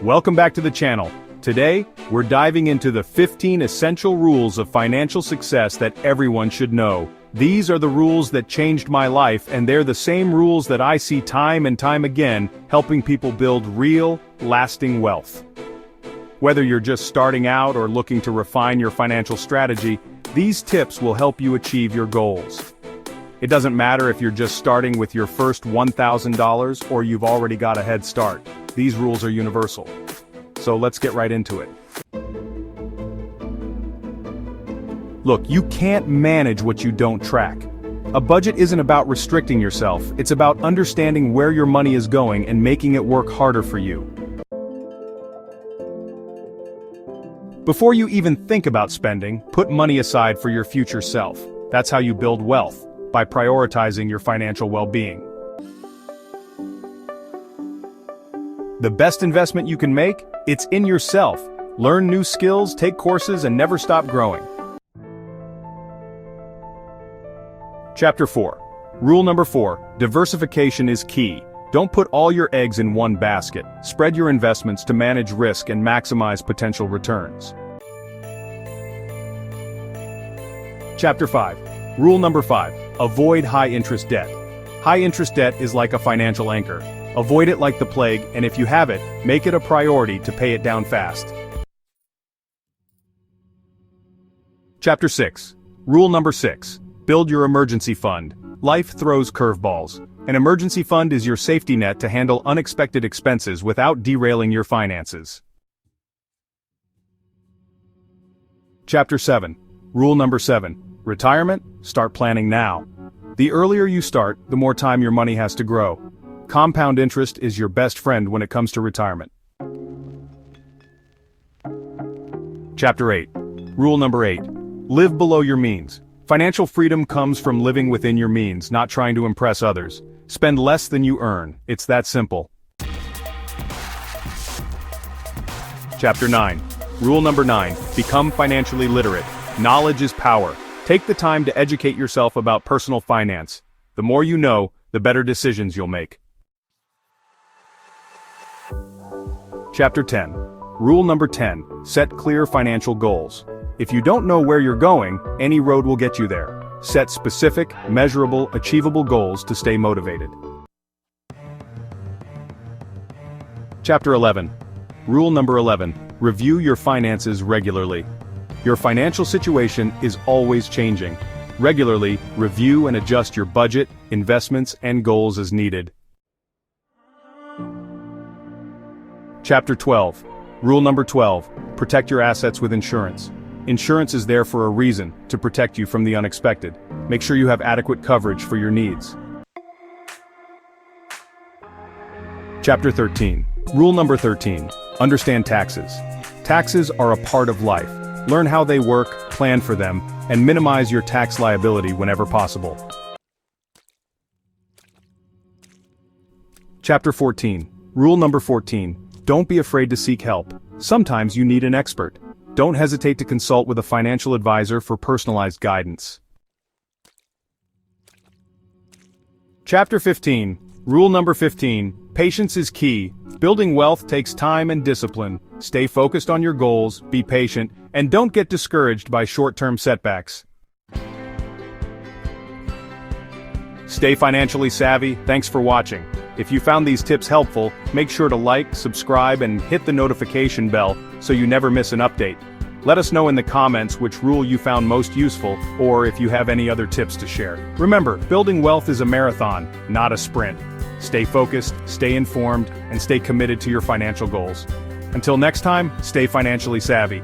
Welcome back to the channel. Today, we're diving into the 15 essential rules of financial success that everyone should know. These are the rules that changed my life, and they're the same rules that I see time and time again, helping people build real, lasting wealth. Whether you're just starting out or looking to refine your financial strategy, these tips will help you achieve your goals. It doesn't matter if you're just starting with your first $1,000 or you've already got a head start. These rules are universal. So let's get right into it. Look, you can't manage what you don't track. A budget isn't about restricting yourself, it's about understanding where your money is going and making it work harder for you. Before you even think about spending, put money aside for your future self. That's how you build wealth, by prioritizing your financial well-being. The best investment you can make? It's in yourself. Learn new skills, take courses, and never stop growing. Chapter 4. Rule number 4. Diversification is key. Don't put all your eggs in one basket. Spread your investments to manage risk and maximize potential returns. Chapter 5. Rule number 5. Avoid high-interest debt. High-interest debt is like a financial anchor. Avoid it like the plague, and if you have it, make it a priority to pay it down fast. Chapter 6. Rule number 6. Build your emergency fund. Life throws curveballs. An emergency fund is your safety net to handle unexpected expenses without derailing your finances. Chapter 7. Rule number 7. Retirement? Start planning now. The earlier you start, the more time your money has to grow. Compound interest is your best friend when it comes to retirement. Chapter 8. Rule number 8. Live below your means. Financial freedom comes from living within your means, not trying to impress others. Spend less than you earn. It's that simple. Chapter 9. Rule number 9. Become financially literate. Knowledge is power. Take the time to educate yourself about personal finance. The more you know, the better decisions you'll make. Chapter 10. Rule number 10. Set clear financial goals. If you don't know where you're going, any road will get you there. Set specific, measurable, achievable goals to stay motivated. Chapter 11. Rule number 11. Review your finances regularly. Your financial situation is always changing. Regularly, review and adjust your budget, investments, and goals as needed. Chapter 12. Rule number 12. Protect your assets with insurance. Insurance is there for a reason, to protect you from the unexpected. Make sure you have adequate coverage for your needs. Chapter 13. Rule number 13. Understand taxes. Taxes are a part of life. Learn how they work, plan for them, and minimize your tax liability whenever possible. Chapter 14. Rule number 14. Don't be afraid to seek help. Sometimes you need an expert. Don't hesitate to consult with a financial advisor for personalized guidance. Chapter 15. Rule number 15. Patience is key. Building wealth takes time and discipline. Stay focused on your goals, be patient, and don't get discouraged by short-term setbacks. Stay financially savvy. Thanks for watching. If you found these tips helpful, make sure to like, subscribe, and hit the notification bell so you never miss an update. Let us know in the comments which rule you found most useful, or if you have any other tips to share. Remember, building wealth is a marathon, not a sprint. Stay focused, stay informed, and stay committed to your financial goals. Until next time, stay financially savvy.